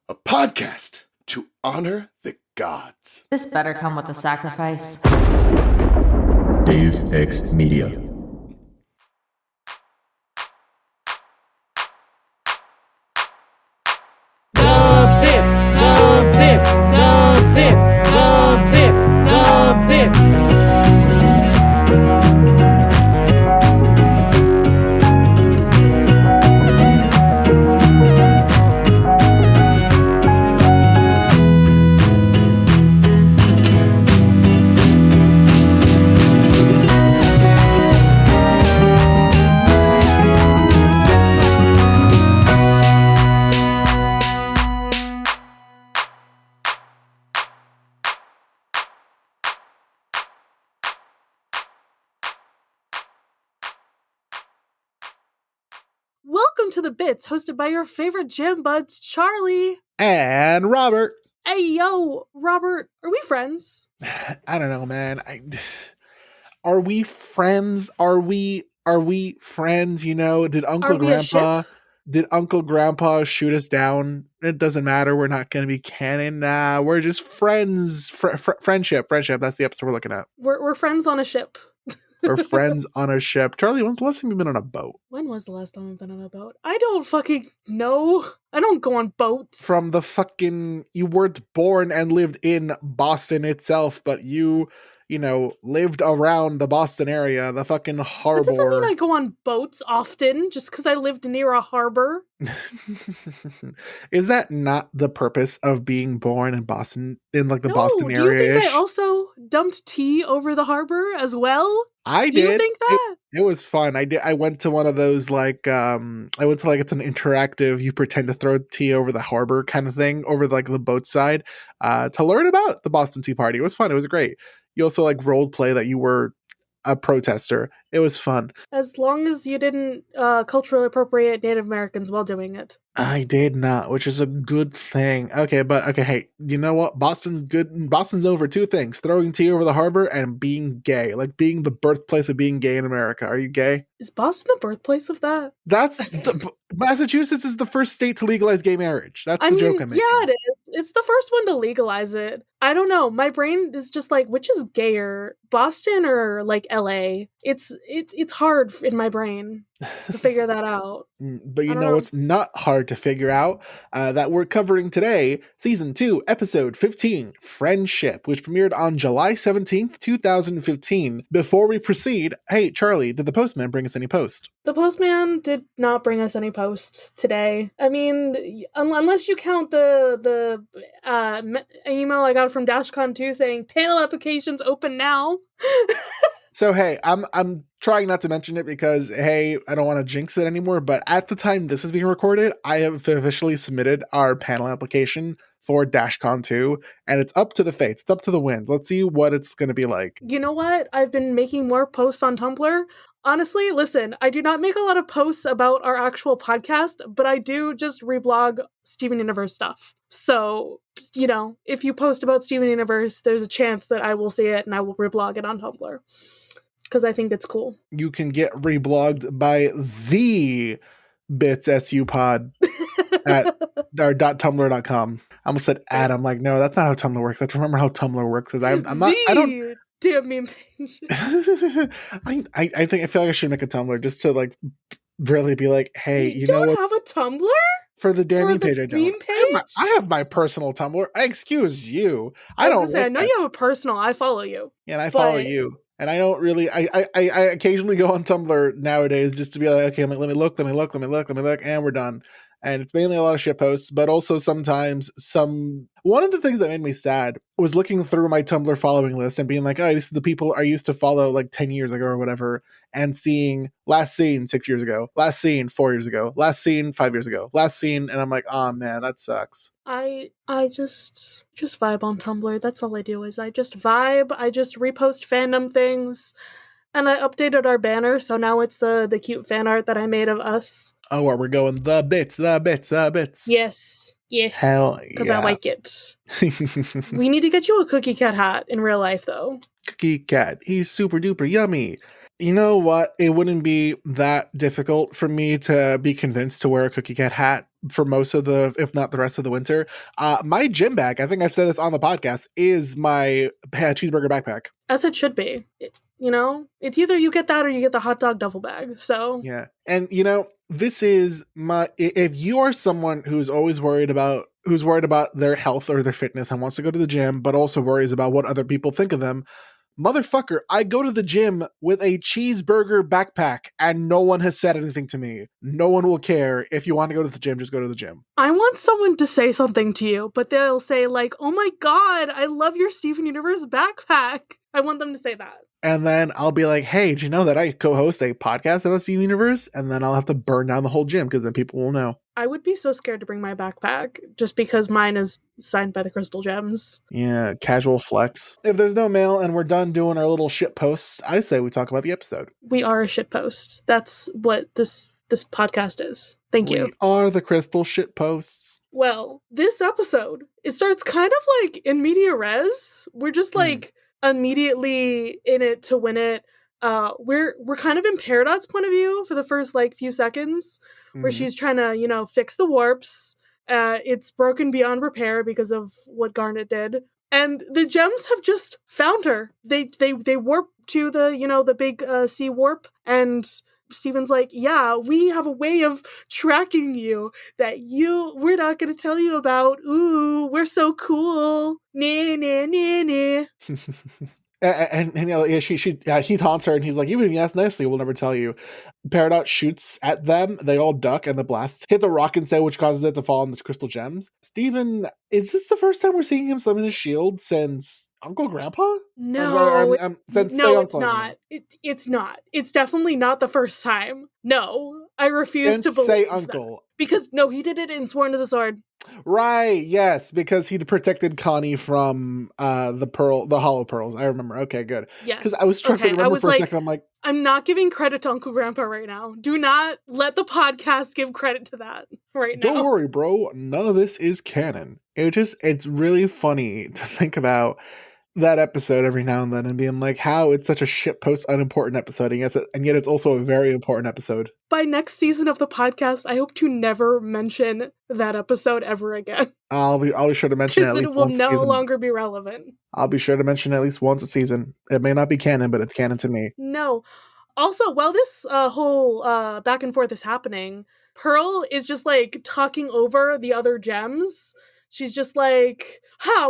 a podcast to honor the gods. This better come with a sacrifice. Dave X Media. The bits. Welcome to The Bits, hosted by your favorite gym buds, Charlie. And Robert. Hey, yo, Robert, are we friends? I don't know, man. Are we friends? Are we friends? You know, did Uncle Grandpa shoot us down? It doesn't matter. We're not going to be canon. Nah, we're just friends. Friendship. That's the episode we're looking at. We're friends on a ship. We're friends on a ship. Charlie, when's the last time you've been on a boat? When was the last time I've been on a boat? I don't fucking know. I don't go on boats. From the fucking... You weren't born and lived in Boston itself, but you lived around the Boston area, the fucking harbor. That doesn't mean I go on boats often, just because I lived near a harbor. Is that not the purpose of being born in Boston, in like the Boston area? Do you think I also dumped tea over the harbor as well? I did. Do you think that? It was fun. I went to one of those it's an interactive, you pretend to throw tea over the harbor kind of thing, over like the boat side, to learn about the Boston Tea Party. It was fun. It was great. You also like role play that you were a protester. It was fun. As long as you didn't culturally appropriate Native Americans while doing it. I did not, which is a good thing. Okay, hey, you know what? Boston's good. Boston's known for two things: throwing tea over the harbor and being gay. Like being the birthplace of being gay in America. Are you gay? Is Boston the birthplace of that? Massachusetts is the first state to legalize gay marriage. That's the joke I'm making. Yeah, it is. It's the first one to legalize it. I don't know. My brain is just like, which is gayer, Boston or like LA? It's hard in my brain to figure that out. But you know what's not hard to figure out? That we're covering today, Season 2, Episode 15, Friendship, which premiered on July 17th, 2015. Before we proceed, hey, Charlie, did the postman bring us any post? The postman did not bring us any post today. I mean, unless you count the email I got from DashCon 2 saying, panel applications open now. So, hey, I'm trying not to mention it because, hey, I don't want to jinx it anymore, but at the time this is being recorded, I have officially submitted our panel application for DashCon 2, and it's up to the fates. It's up to the wind. Let's see what it's going to be like. You know what? I've been making more posts on Tumblr. Honestly, listen, I do not make a lot of posts about our actual podcast, but I do just reblog Steven Universe stuff. So, if you post about Steven Universe, there's a chance that I will see it and I will reblog it on Tumblr. Because I think it's cool. You can get reblogged by thebitssupod at our .tumblr.com. I almost said ad. I'm like, no, that's not how Tumblr works. I have to remember how Tumblr works because I don't. Damn meme page. I feel like I should make a Tumblr just to like really be like, hey, you know what? You don't have a Tumblr? For the damn meme page, I don't. Meme page? I have my personal Tumblr. Excuse you. I know you have a personal. I follow you. Yeah, and I follow you. And I don't really, I occasionally go on Tumblr nowadays just to be like, okay, let me look, and we're done. And it's mainly a lot of shit posts, but also sometimes one of the things that made me sad was looking through my Tumblr following list and being like, oh, this is the people I used to follow like 10 years ago or whatever, and seeing last seen 6 years ago, last seen 4 years ago, last seen 5 years ago, last seen, and I'm like, oh man, that sucks. I just vibe on Tumblr. That's all I do is I just vibe. I just repost fandom things. And I updated our banner, so now it's the cute fan art that I made of us. Oh, we're going the bits. Yes. Hell yeah. Because I like it. We need to get you a Cookie Cat hat in real life, though. Cookie Cat. He's super duper yummy. You know what? It wouldn't be that difficult for me to be convinced to wear a Cookie Cat hat for most of the, if not the rest of the winter. My gym bag, I think I've said this on the podcast, is my cheeseburger backpack. As it should be. You know, it's either you get that or you get the hot dog duffel bag. So Yeah. And you know, this is if you are someone who's always worried about their health or their fitness and wants to go to the gym, but also worries about what other people think of them, motherfucker, I go to the gym with a cheeseburger backpack and no one has said anything to me. No one will care. If you want to go to the gym, just go to the gym. I want someone to say something to you, but they'll say like, "Oh my god, I love your Steven Universe backpack." I want them to say that. And then I'll be like, hey, do you know that I co-host a podcast about Steven Universe? And then I'll have to burn down the whole gym because then people will know. I would be so scared to bring my backpack just because mine is signed by the Crystal Gems. Yeah, casual flex. If there's no mail and we're done doing our little shit posts, I say we talk about the episode. We are a shitpost. That's what this podcast is. Thank you. We are the Crystal shit posts. Well, this episode, it starts kind of like in media res. We're just like immediately in it to win it. We're kind of in Peridot's point of view for the first like few seconds, where she's trying to, you know, fix the warps. It's broken beyond repair because of what Garnet did. And the gems have just found her. They warp to the, you know, the big sea warp, and Steven's like, yeah, we have a way of tracking you that we're not going to tell you about. Ooh, we're so cool. Nah, nah, nah, nah. And you know, he taunts her and he's like, even if you ask nicely, we'll never tell you. Peridot shoots at them. They all duck and the blasts hit the rock instead, which causes it to fall on the crystal gems. Steven, is this the first time we're seeing him summon his shield since Uncle Grandpa? No, it's not. It's not. It's definitely not the first time. No, I refuse to believe say Uncle. Because no, he did it in Sworn to the Sword. Right, yes, because he'd protected Connie from the hollow pearls. I remember. Okay, good. Yes. Because I was trying to remember for a second. I'm like, I'm not giving credit to Uncle Grandpa right now. Do not let the podcast give credit to that right now. Don't worry, bro. None of this is canon. It's really funny to think about that episode every now and then and being like, how it's such a shitpost unimportant episode, and yet it's also a very important episode. By next season of the podcast, I hope to never mention that episode ever again. I'll be sure to mention it at least once a season. It will no longer be relevant. I'll be sure to mention it at least once a season. It may not be canon, but it's canon to me. No. Also, while this whole back and forth is happening, Pearl is just like talking over the other gems. She's just like,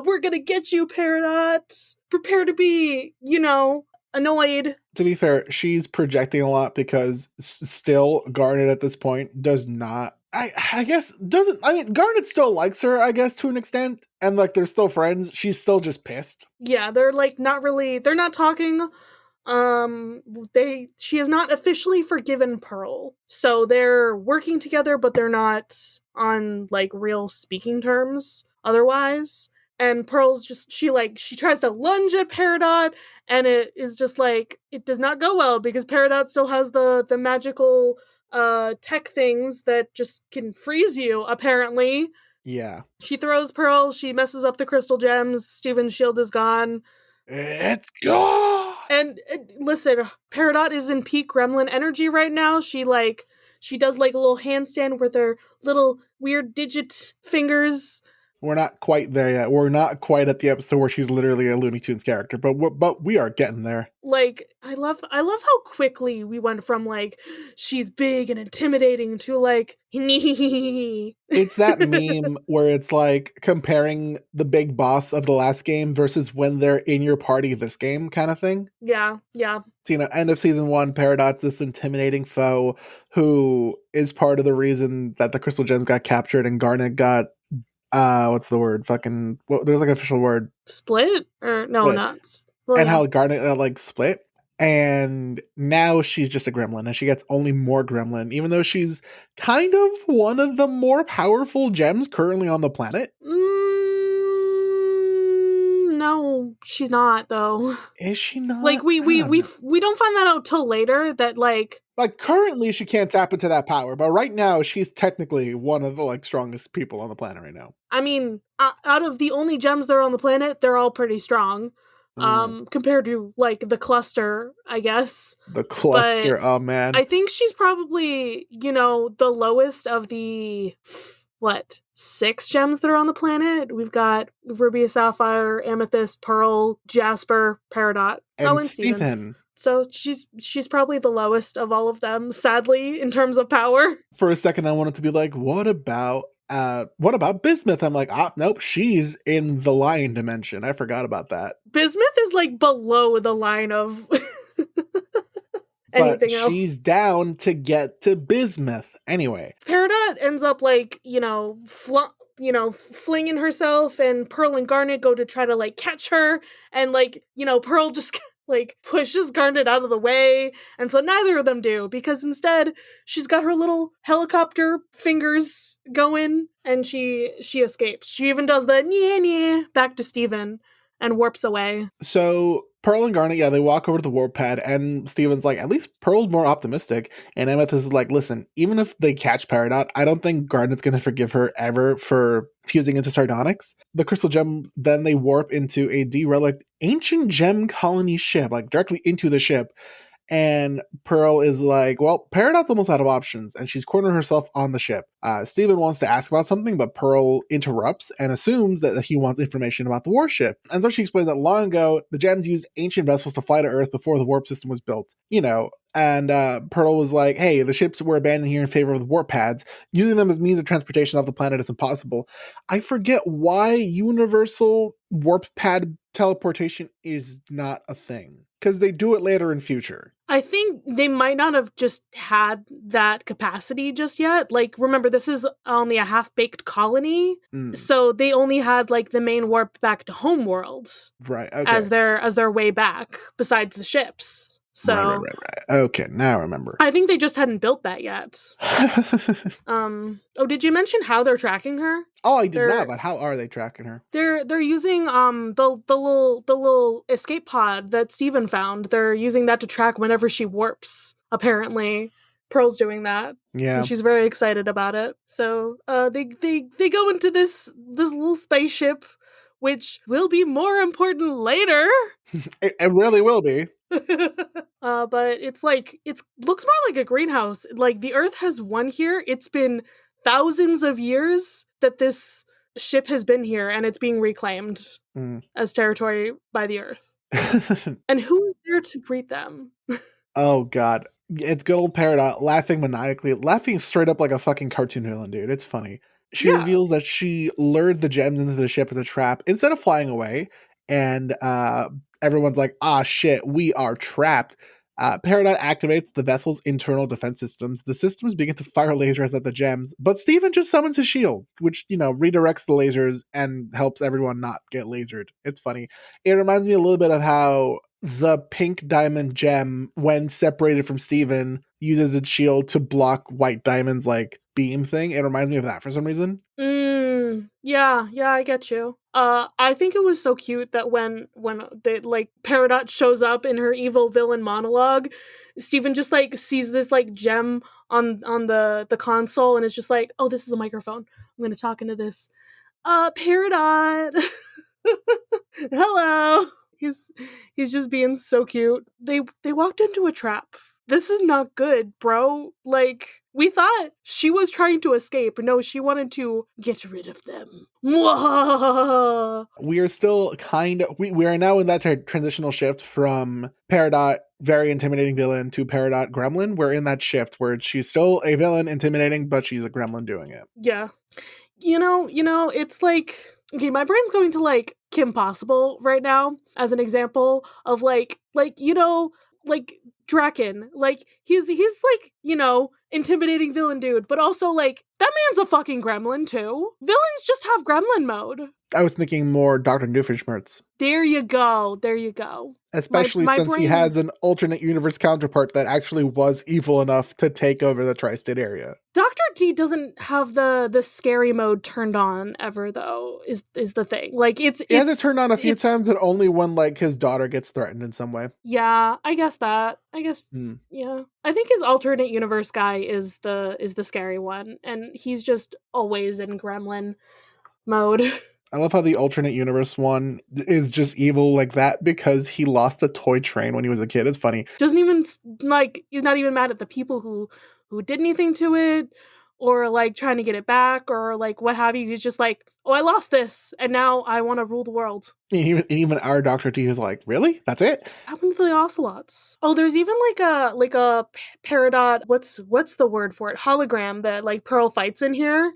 we're gonna get you, Peridot. Prepare to be, you know, annoyed. To be fair, she's projecting a lot because still Garnet at this point does not, I guess, doesn't, I mean, Garnet still likes her, I guess, to an extent. And like, they're still friends. She's still just pissed. Yeah, they're like not really, they're not talking. She has not officially forgiven Pearl. So they're working together, but they're not on like real speaking terms otherwise. And Pearl's just, she tries to lunge at Peridot, and it is just like, it does not go well because Peridot still has the magical tech things that just can freeze you, apparently. Yeah. She throws Pearl, she messes up the crystal gems, Steven's shield is gone. It's gone! And listen, Peridot is in peak gremlin energy right now. She does like a little handstand with her little weird digit fingers. We're not quite there yet. We're not quite at the episode where she's literally a Looney Tunes character, but we are getting there. Like, I love how quickly we went from like she's big and intimidating to like It's that meme where it's like comparing the big boss of the last game versus when they're in your party this game kind of thing. Yeah. So, you know, end of season 1, Peridot's this intimidating foe who is part of the reason that the crystal gems got captured and Garnet got what's the word? There's like an official word. Split? Or no, not. Well, and how Garnet like split. And now she's just a gremlin and she gets only more gremlin, even though she's kind of one of the more powerful gems currently on the planet. No, she's not though. Is she not? Like we don't find that out till later that like currently she can't tap into that power, but right now she's technically one of the like strongest people on the planet right now. I mean, out of the only gems that are on the planet, they're all pretty strong. compared to like the cluster, I guess. The cluster, But oh man. I think she's probably, the lowest of the 6 gems that are on the planet. We've got Ruby, Sapphire, Amethyst, Pearl, Jasper, Peridot, and and Steven. Stephen. So she's probably the lowest of all of them, sadly, in terms of power. For a second I wanted to be like, what about Bismuth? I'm like, nope, she's in the lion dimension. I forgot about that. Bismuth is like below the line of anything else. But she's down to get to Bismuth. Anyway. Peridot ends up like, flinging herself, and Pearl and Garnet go to try to like catch her, and like, Pearl just like pushes Garnet out of the way, and so neither of them do, because instead she's got her little helicopter fingers going, and she escapes. She even does the nya back to Steven and warps away. So Pearl and Garnet, they walk over to the warp pad, and Steven's like, at least Pearl's more optimistic. And Amethyst is like, listen, even if they catch Peridot, I don't think Garnet's going to forgive her ever for fusing into Sardonyx. The crystal gems, then they warp into a derelict ancient gem colony ship, like directly into the ship. And Pearl is like, well, Peridot's almost out of options, and she's cornered herself on the ship. Steven wants to ask about something, but Pearl interrupts and assumes that he wants information about the warship. And so she explains that long ago, the gems used ancient vessels to fly to Earth before the warp system was built. And Pearl was like, hey, the ships were abandoned here in favor of the warp pads. Using them as means of transportation off the planet is impossible. I forget why universal warp pad teleportation is not a thing. Because they do it later in future. I think they might not have just had that capacity just yet. Like, remember, this is only a half-baked colony, so they only had like the main warp back to Homeworld, right? Okay. as their way back, besides the ships. So, right. Okay, now I remember. I think they just hadn't built that yet. Did you mention how they're tracking her? Oh, I did not. But how are they tracking her? They're using the little escape pod that Steven found. They're using that to track whenever she warps. Apparently, Pearl's doing that. Yeah, and she's very excited about it. So, they go into this little spaceship, which will be more important later. It really will be. But it looks more like a greenhouse. Like, the Earth has one here. It's been thousands of years that this ship has been here, and it's being reclaimed as territory by the Earth. And who is there to greet them? Oh god, it's good old Peridot laughing maniacally, laughing straight up like a fucking cartoon villain, dude. It's funny. She reveals that she lured the gems into the ship as a trap instead of flying away, and everyone's like, ah shit, we are trapped. Peridot activates the vessel's internal defense systems. The systems begin to fire lasers at the gems, but Steven just summons his shield, which, redirects the lasers and helps everyone not get lasered. It's funny. It reminds me a little bit of how the pink diamond gem, when separated from Steven, uses its shield to block white diamond's beam thing. It reminds me of that for some reason. Yeah, I get you. I think it was so cute that when they Peridot shows up in her evil villain monologue, Steven just sees this gem on the console and is just like, oh, this is a microphone. I'm gonna talk into this. Peridot. Hello. He's just being so cute. They walked into a trap. This is not good, bro. We thought she was trying to escape. No, she wanted to get rid of them. We are still we are now in that transitional shift from Peridot, very intimidating villain, to Peridot gremlin. We're in that shift where she's still a villain, intimidating, but she's a gremlin doing it. Yeah. It's okay, my brain's going to Kim Possible right now as an example of Draken. He's intimidating villain dude, but also that man's a fucking gremlin too. Villains just have gremlin mode. I was thinking more Dr. Doofenshmirtz. There you go. Especially since he has an alternate universe counterpart that actually was evil enough to take over the tri-state area. Dr. D doesn't have the scary mode turned on ever, though, is the thing. He has it turned on a few times, but only when his daughter gets threatened in some way. Yeah, I guess that. Yeah. I think his alternate universe guy is the scary one, and he's just always in gremlin mode. I love how the alternate universe one is just evil like that because he lost a toy train when he was a kid. It's funny. Doesn't even like, he's not even mad at the people who did anything to it, or like trying to get it back, or like what have you. He's just like, oh, I lost this and now I want to rule the world. Even our Dr. T is like, really? That's it? What happened to the ocelots? Oh, there's even like a Peridot, what's the word for it, hologram that like Pearl fights in here.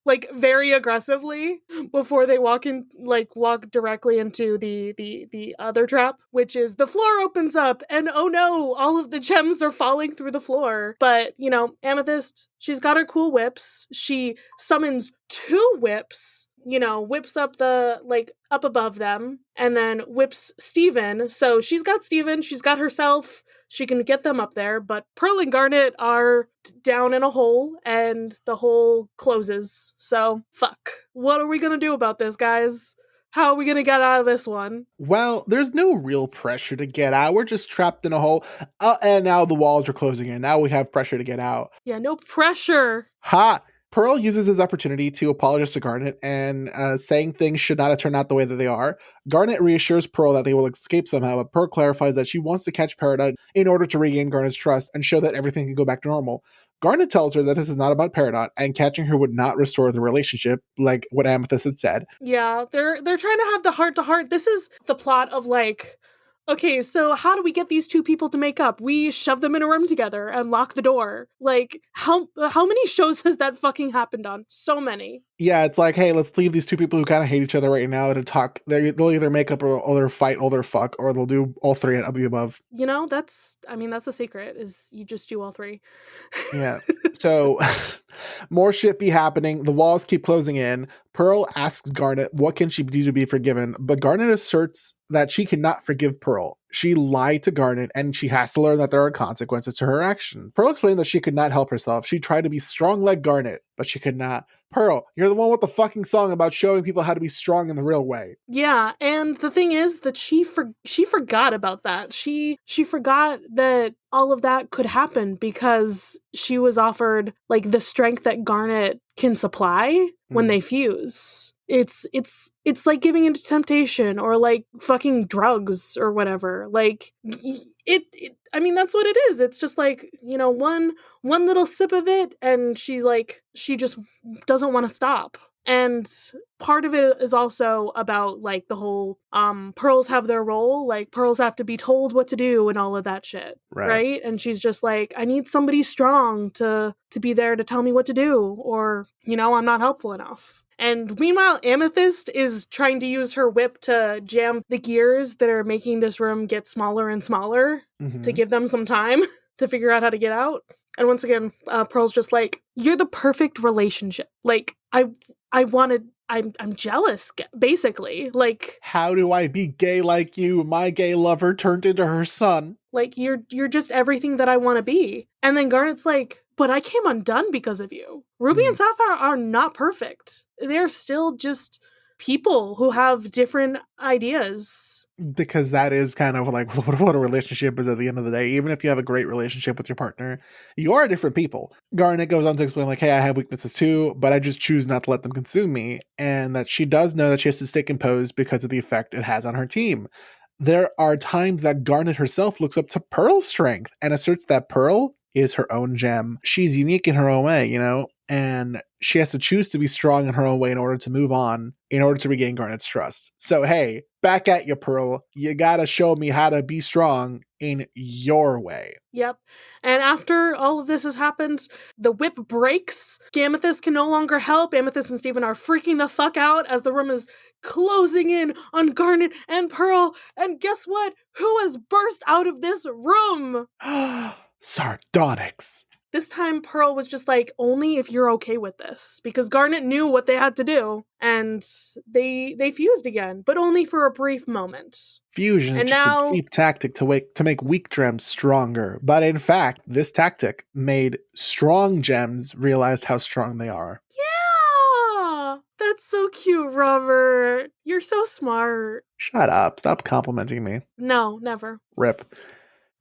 Like very aggressively before they walk directly into the other trap, which is the floor opens up and oh no, all of the gems are falling through the floor. But you know, Amethyst, she's got her cool whips. She summons 2 whips, you know, whips up up above them, and then whips Steven. So she's got Steven, she's got herself. She can get them up there, but Pearl and Garnet are down in a hole, and the hole closes. So, fuck. What are we gonna do about this, guys? How are we gonna get out of this one? Well, there's no real pressure to get out. We're just trapped in a hole. And now the walls are closing in. Now we have pressure to get out. Yeah, no pressure. Ha! Pearl uses his opportunity to apologize to Garnet and saying things should not have turned out the way that they are. Garnet reassures Pearl that they will escape somehow, but Pearl clarifies that she wants to catch Peridot in order to regain Garnet's trust and show that everything can go back to normal. Garnet tells her that this is not about Peridot, and catching her would not restore the relationship, like what Amethyst had said. Yeah, they're trying to have the heart-to-heart. This is the plot of like, okay, so how do we get these 2 people to make up? We shove them in a room together and lock the door. Like, how many shows has that fucking happened on? So many. Yeah, it's like, hey, let's leave these 2 people who kind of hate each other right now to talk. They'll either make up or they'll fight or they'll fuck, or they'll do all 3 of the above. You know, that's the secret, is you just do all 3. Yeah. So more shit be happening. The walls keep closing in. Pearl asks Garnet what can she do to be forgiven, but Garnet asserts that she cannot forgive Pearl. She lied to Garnet, and she has to learn that there are consequences to her actions. Pearl explained that she could not help herself. She tried to be strong like Garnet, but she could not. Pearl, you're the one with the fucking song about showing people how to be strong in the real way. Yeah, and the thing is that she forgot about that. She forgot that all of that could happen because she was offered like the strength that Garnet can supply when they fuse. It's like giving into temptation or like fucking drugs or whatever. Like it I mean, that's what it is. It's just like, you know, one little sip of it and she's like, she just doesn't want to stop. And part of it is also about like the whole pearls have their role, like pearls have to be told what to do and all of that shit, right? And she's just like, I need somebody strong to be there to tell me what to do, or you know, I'm not helpful enough. And meanwhile, Amethyst is trying to use her whip to jam the gears that are making this room get smaller and smaller to give them some time to figure out how to get out. And once again, Pearl's just like, you're the perfect relationship. Like, I'm jealous, basically. Like, how do I be gay like you? My gay lover turned into her son. Like, you're just everything that I want to be. And then Garnet's like, but I came undone because of you. Ruby and Sapphire are not perfect. They're still just people who have different ideas. Because that is kind of like what a relationship is at the end of the day. Even if you have a great relationship with your partner, you are different people. Garnet goes on to explain like, hey, I have weaknesses too, but I just choose not to let them consume me. And that she does know that she has to stay composed because of the effect it has on her team. There are times that Garnet herself looks up to Pearl's strength and asserts that Pearl is her own gem. She's unique in her own way, you know, and she has to choose to be strong in her own way in order to move on, in order to regain Garnet's trust. So, hey, back at you, Pearl. You gotta show me how to be strong in your way. Yep. And after all of this has happened, the whip breaks. Amethyst can no longer help. Amethyst and Steven are freaking the fuck out as the room is closing in on Garnet and Pearl. And guess what? Who has burst out of this room? Sardonyx. This time, Pearl was just like, only if you're okay with this. Because Garnet knew what they had to do. And they fused again, but only for a brief moment. Fusion is just a cheap tactic to make weak gems stronger. But in fact, this tactic made strong gems realize how strong they are. Yeah! That's so cute, Robert. You're so smart. Shut up. Stop complimenting me. No, never. Rip.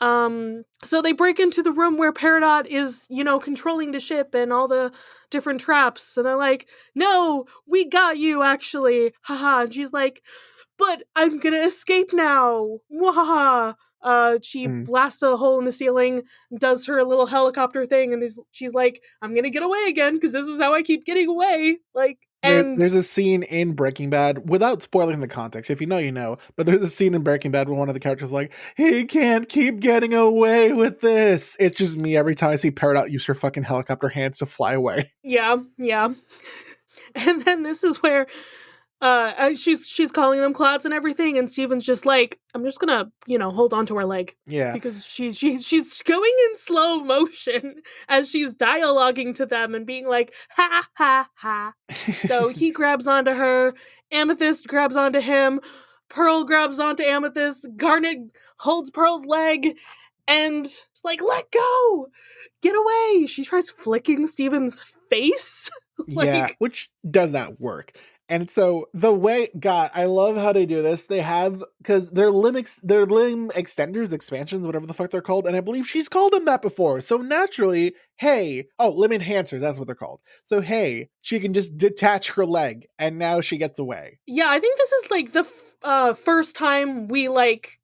So they break into the room where Peridot is, controlling the ship and all the different traps. And they're like, no, we got you, actually. Haha. And she's like, but I'm gonna escape now. Wahaha. She blasts a hole in the ceiling, does her little helicopter thing, and she's like, I'm gonna get away again, because this is how I keep getting away. There's a scene in Breaking Bad, without spoiling the context, if you know, you know, but there's a scene in Breaking Bad where one of the characters is like, he can't keep getting away with this. It's just me every time I see Peridot use her fucking helicopter hands to fly away. Yeah. And then this is where she's calling them clouds and everything, and Steven's just like, I'm just gonna, hold on to her leg. Yeah. Because she's going in slow motion as she's dialoguing to them and being like, ha, ha, ha. So he grabs onto her, Amethyst grabs onto him, Pearl grabs onto Amethyst, Garnet holds Pearl's leg, and it's like, let go! Get away! She tries flicking Steven's face. Yeah, which does not work. And so the way, God, I love how they do this. They have, because they're limb extenders, expansions, whatever the fuck they're called. And I believe she's called them that before. So naturally, limb enhancers, that's what they're called. So she can just detach her leg and now she gets away. Yeah, I think this is like the first time we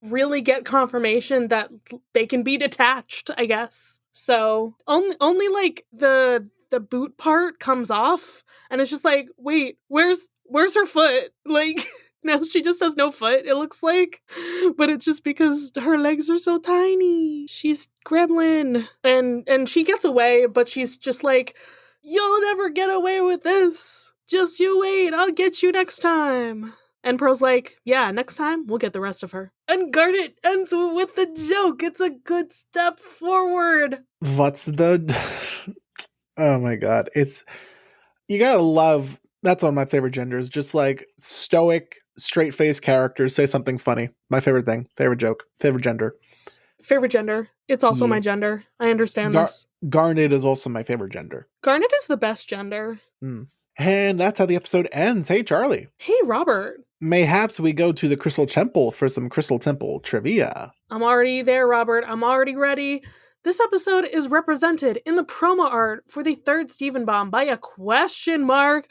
really get confirmation that they can be detached, I guess. So only the boot part comes off, and it's just like, wait, where's her foot? Now she just has no foot, it looks like. But it's just because her legs are so tiny. She's gremlin. And she gets away, but she's just like, you'll never get away with this. Just you wait, I'll get you next time. And Pearl's like, yeah, next time, we'll get the rest of her. And Garnet ends with the joke. It's a good step forward. Oh my God. You gotta love, that's one of my favorite genders. Just like stoic, straight-faced characters say something funny. My favorite thing. Favorite joke. Favorite gender. Favorite gender. It's also my gender. I understand this. Garnet is also my favorite gender. Garnet is the best gender. And that's how the episode ends. Hey, Charlie. Hey, Robert. Mayhaps we go to the Crystal Temple for some Crystal Temple trivia. I'm already there, Robert. I'm already ready. This episode is represented in the promo art for the third Steven Bomb by a question mark.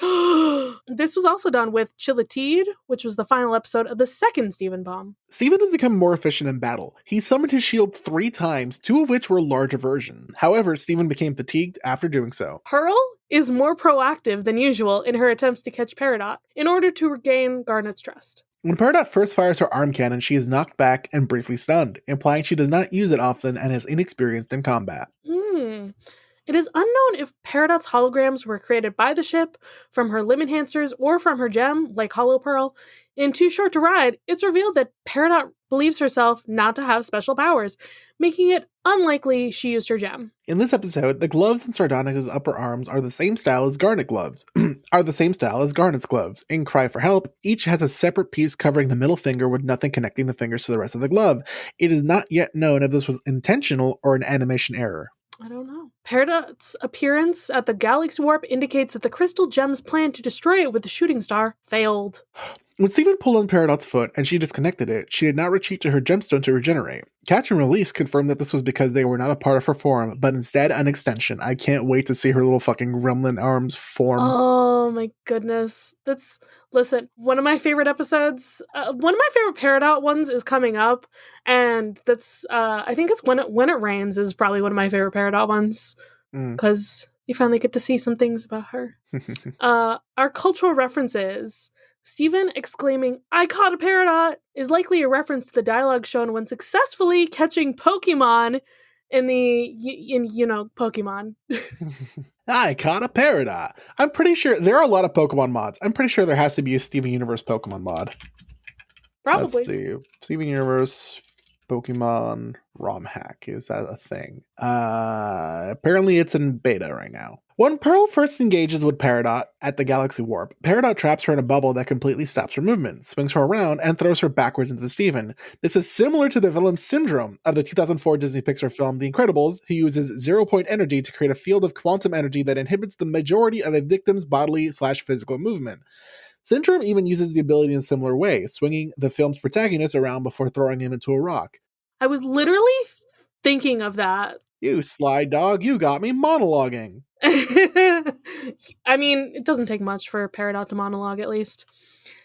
This was also done with Chillatide, which was the final episode of the second Steven Bomb. Steven has become more efficient in battle. He summoned his shield 3 times, 2 of which were larger versions. However, Steven became fatigued after doing so. Pearl is more proactive than usual in her attempts to catch Peridot in order to regain Garnet's trust. When Peridot first fires her arm cannon, she is knocked back and briefly stunned, implying she does not use it often and is inexperienced in combat. It is unknown if Peridot's holograms were created by the ship, from her limb enhancers, or from her gem, like Hollow Pearl. In Too Short to Ride, it's revealed that Peridot believes herself not to have special powers, making it unlikely she used her gem. In this episode, the gloves in Sardonyx's upper arms are the same style as Garnet's gloves. In Cry for Help, each has a separate piece covering the middle finger with nothing connecting the fingers to the rest of the glove. It is not yet known if this was intentional or an animation error. I don't know. Peridot's appearance at the Galaxy Warp indicates that the Crystal Gem's plan to destroy it with the shooting star failed. When Steven pulled on Peridot's foot and she disconnected it, she did not retreat to her gemstone to regenerate. Catch and Release confirmed that this was because they were not a part of her form, but instead an extension. I can't wait to see her little fucking gremlin arms form. Oh my goodness. Listen, one of my favorite episodes, one of my favorite Peridot ones is coming up, and that's, I think it's When It Rains is probably one of my favorite Peridot ones, because you finally get to see some things about her. Our cultural references. Steven exclaiming, "I caught a Peridot," is likely a reference to the dialogue shown when successfully catching Pokemon in Pokemon. I caught a Peridot. I'm pretty sure there are a lot of Pokemon mods. I'm pretty sure there has to be a Steven Universe Pokemon mod. Probably. Let's see. Steven Universe Pokemon ROM hack. Is that a thing? Apparently it's in beta right now. When Pearl first engages with Peridot at the Galaxy Warp, Peridot traps her in a bubble that completely stops her movement, swings her around, and throws her backwards into Steven. This is similar to the villain Syndrome of the 2004 Disney Pixar film The Incredibles, who uses 0-point energy to create a field of quantum energy that inhibits the majority of a victim's bodily/physical movement. Syndrome even uses the ability in a similar way, swinging the film's protagonist around before throwing him into a rock. I was literally thinking of that. You sly dog, you got me monologuing. I mean, it doesn't take much for Peridot to monologue, at least.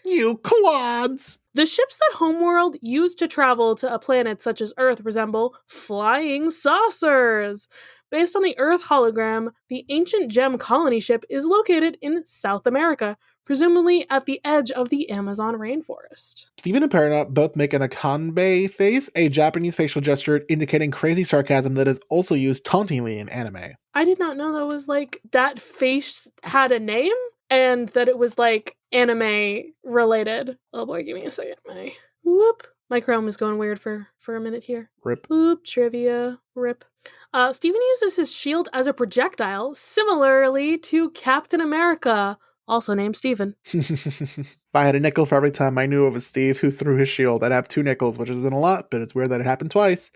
You clods! The ships that Homeworld used to travel to a planet such as Earth resemble flying saucers. Based on the Earth hologram, the ancient gem colony ship is located in South America, presumably at the edge of the Amazon rainforest. Steven and Peridot both make an akanbe face, a Japanese facial gesture indicating crazy sarcasm that is also used tauntingly in anime. I did not know that face had a name and that it was like anime related. Oh boy, give me a second. My Chrome is going weird for a minute here. Rip. Oop, trivia. Rip. Steven uses his shield as a projectile, similarly to Captain America, also named Steven. If I had a nickel for every time I knew of a Steve who threw his shield, I'd have 2 nickels, which isn't a lot, but it's weird that it happened twice.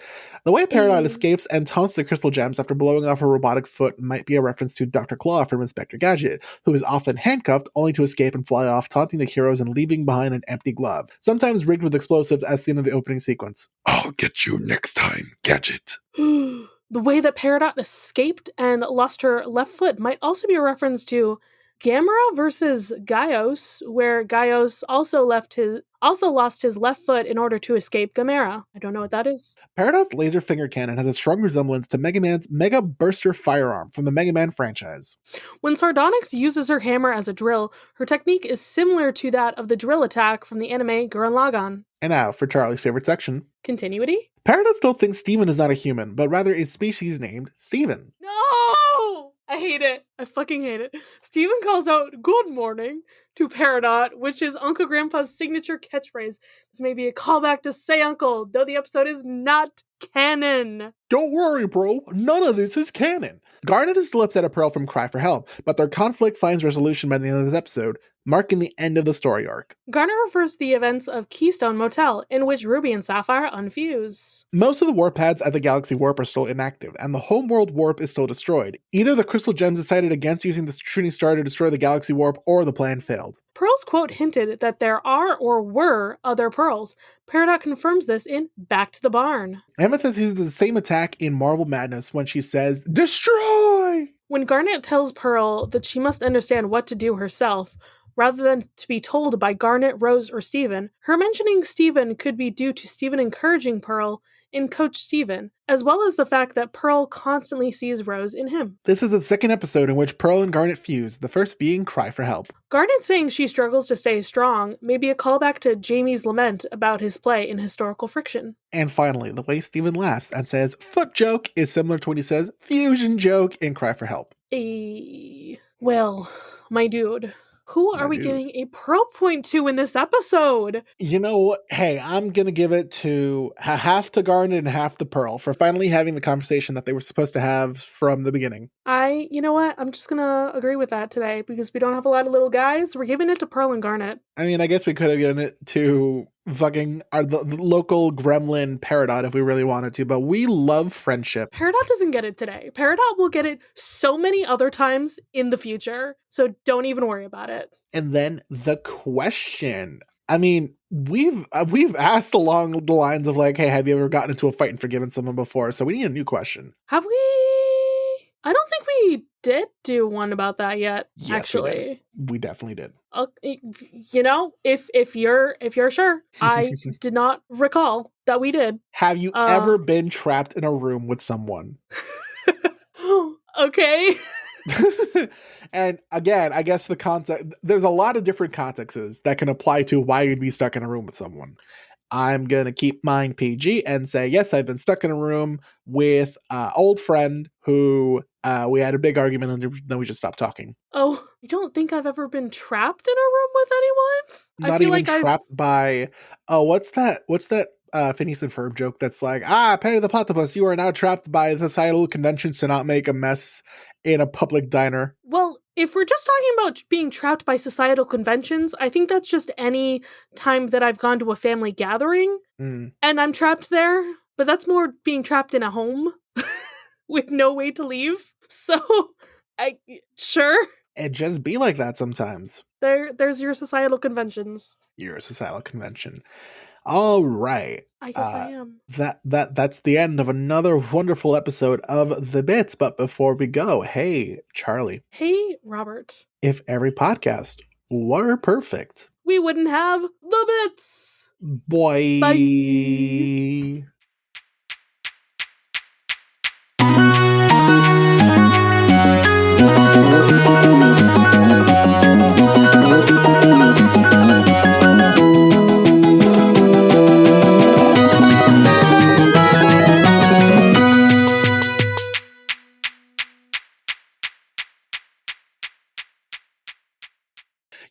The way Peridot escapes and taunts the crystal gems after blowing off her robotic foot might be a reference to Dr. Claw from Inspector Gadget, who is often handcuffed only to escape and fly off, taunting the heroes and leaving behind an empty glove, sometimes rigged with explosives as seen in the opening sequence. I'll get you next time, Gadget. The way that Peridot escaped and lost her left foot might also be a reference to Gamera versus Gaios, where Gaios also lost his left foot in order to escape Gamera. I don't know what that is. Peridot's laser finger cannon has a strong resemblance to Mega Man's Mega Burster firearm from the Mega Man franchise. When Sardonyx uses her hammer as a drill, her technique is similar to that of the drill attack from the anime Gurren Lagann. And now for Charlie's favorite section. Continuity? Peridot still thinks Steven is not a human, but rather a species named Steven. No! I hate it. I fucking hate it. Steven calls out "Good morning" to Peridot, which is Uncle Grandpa's signature catchphrase. This may be a callback to Say Uncle, though the episode is not canon. Don't worry, bro. None of this is canon. Garnet is still upset at Pearl from Cry for Help, but their conflict finds resolution by the end of this episode, marking the end of the story arc. Garnet refers to the events of Keystone Motel, in which Ruby and Sapphire unfuse. Most of the warp pads at the Galaxy Warp are still inactive, and the Homeworld Warp is still destroyed. Either the Crystal Gems decided against using the shooting star to destroy the Galaxy Warp, or the plan failed. Pearl's quote hinted that there are or were other pearls. Peridot confirms this in Back to the Barn. Amethyst uses the same attack in Marvel Madness when she says, "Destroy!" When Garnet tells Pearl that she must understand what to do herself, rather than to be told by Garnet, Rose, or Steven, her mentioning Steven could be due to Steven encouraging Pearl in Coach Steven, as well as the fact that Pearl constantly sees Rose in him. This is the second episode in which Pearl and Garnet fuse, the first being Cry for Help. Garnet saying she struggles to stay strong may be a callback to Jamie's lament about his play in Historical Friction. And finally, the way Steven laughs and says foot joke is similar to when he says fusion joke in Cry for Help. Well, my dude, who are we giving a Pearl point to in this episode? You know what? Hey, I'm going to give it to half to Garnet and half to Pearl for finally having the conversation that they were supposed to have from the beginning. You know what? I'm just going to agree with that today because we don't have a lot of little guys. We're giving it to Pearl and Garnet. I mean, I guess we could have given it to fucking the local gremlin Peridot if we really wanted to, but we love friendship. Peridot doesn't get it today. Peridot will get it so many other times in the future, so don't even worry about it. And then the question. I mean, we've asked along the lines of like, hey, have you ever gotten into a fight and forgiven someone before? So we need a new question. Have we? I don't think we did do one about that yet, yes, actually. We definitely did. You know, if you're sure, I did not recall that we did. Have you ever been trapped in a room with someone? Okay. And again, I guess the context, there's a lot of different contexts that can apply to why you'd be stuck in a room with someone. I'm going to keep mine PG and say, yes, I've been stuck in a room with an old friend who we had a big argument and then we just stopped talking. Oh, I don't think I've ever been trapped in a room with anyone. Not even like trapped by, what's that Phineas and Ferb joke that's like, Penny the Platypus, you are now trapped by societal conventions to not make a mess in a public diner. Well, if we're just talking about being trapped by societal conventions, I think that's just any time that I've gone to a family gathering and I'm trapped there. But that's more being trapped in a home with no way to leave. So, sure. It just be like that sometimes. There's your societal conventions. You're a societal convention. All right. I guess I am. That's the end of another wonderful episode of The Bits. But before we go, hey, Charlie, Hey, Robert. if every podcast were perfect, We wouldn't have the bits. boy. Bye.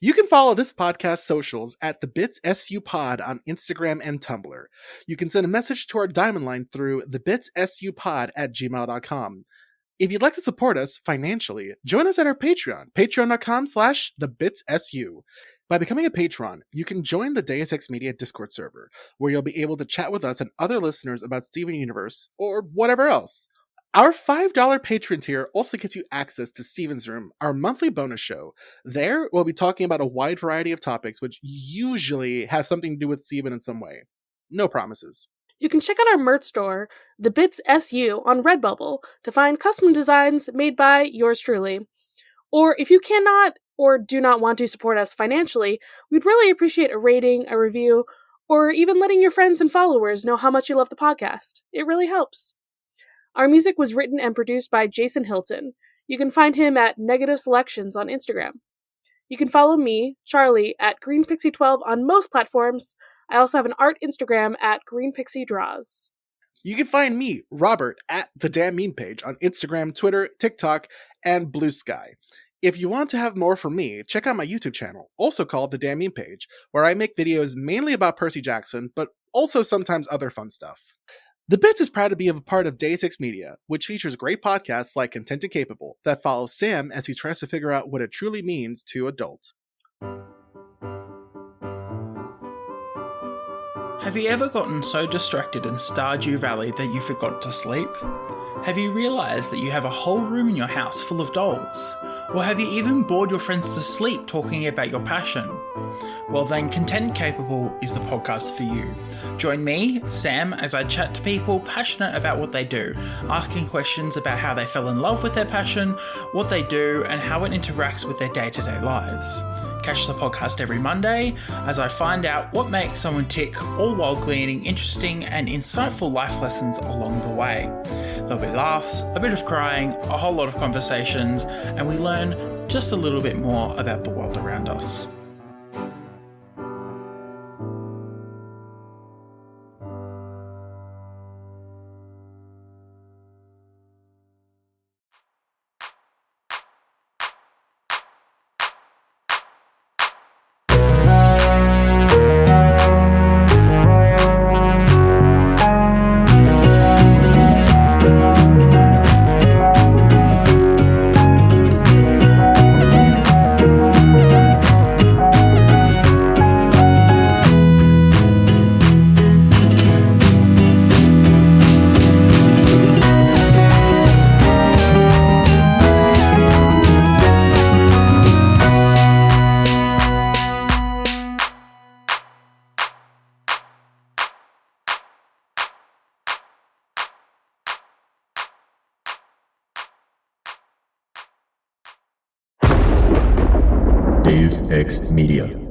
You can follow this podcast socials at thebitssupod on Instagram and Tumblr. You can send a message to our Diamond Line through thebitssupod@gmail.com. If you'd like to support us financially, join us at our Patreon, patreon.com/thebitsu. By becoming a patron, you can join the Deus Ex Media Discord server, where you'll be able to chat with us and other listeners about Steven Universe, or whatever else. Our $5 patron tier also gets you access to Steven's Room, our monthly bonus show. There, we'll be talking about a wide variety of topics which usually have something to do with Steven in some way. No promises. You can check out our merch store, The Bits SU, on Redbubble to find custom designs made by yours truly. Or if you cannot or do not want to support us financially, we'd really appreciate a rating, a review, or even letting your friends and followers know how much you love the podcast. It really helps. Our music was written and produced by Jason Hilton. You can find him at Negative Selections on Instagram. You can follow me, Charlie, at GreenPixie12 on most platforms. I also have an art Instagram at GreenPixieDraws. You can find me, Robert, at the Damn Meme Page on Instagram, Twitter, TikTok, and Blue Sky. If you want to have more from me, check out my YouTube channel, also called The Damn Meme Page, where I make videos mainly about Percy Jackson, but also sometimes other fun stuff. The Bits is proud to be a part of Deus Ex Media, which features great podcasts like Content and Capable that follow Sam as he tries to figure out what it truly means to adult. Have you ever gotten so distracted in Stardew Valley that you forgot to sleep? Have you realised that you have a whole room in your house full of dolls? Or have you even bored your friends to sleep talking about your passion? Well then, Content Capable is the podcast for you. Join me, Sam, as I chat to people passionate about what they do, asking questions about how they fell in love with their passion, what they do, and how it interacts with their day-to-day lives. Catch the podcast every Monday as I find out what makes someone tick, all while gleaning interesting and insightful life lessons along the way. There'll be laughs, a bit of crying, a whole lot of conversations, and we learn just a little bit more about the world around us. Deus Ex Media.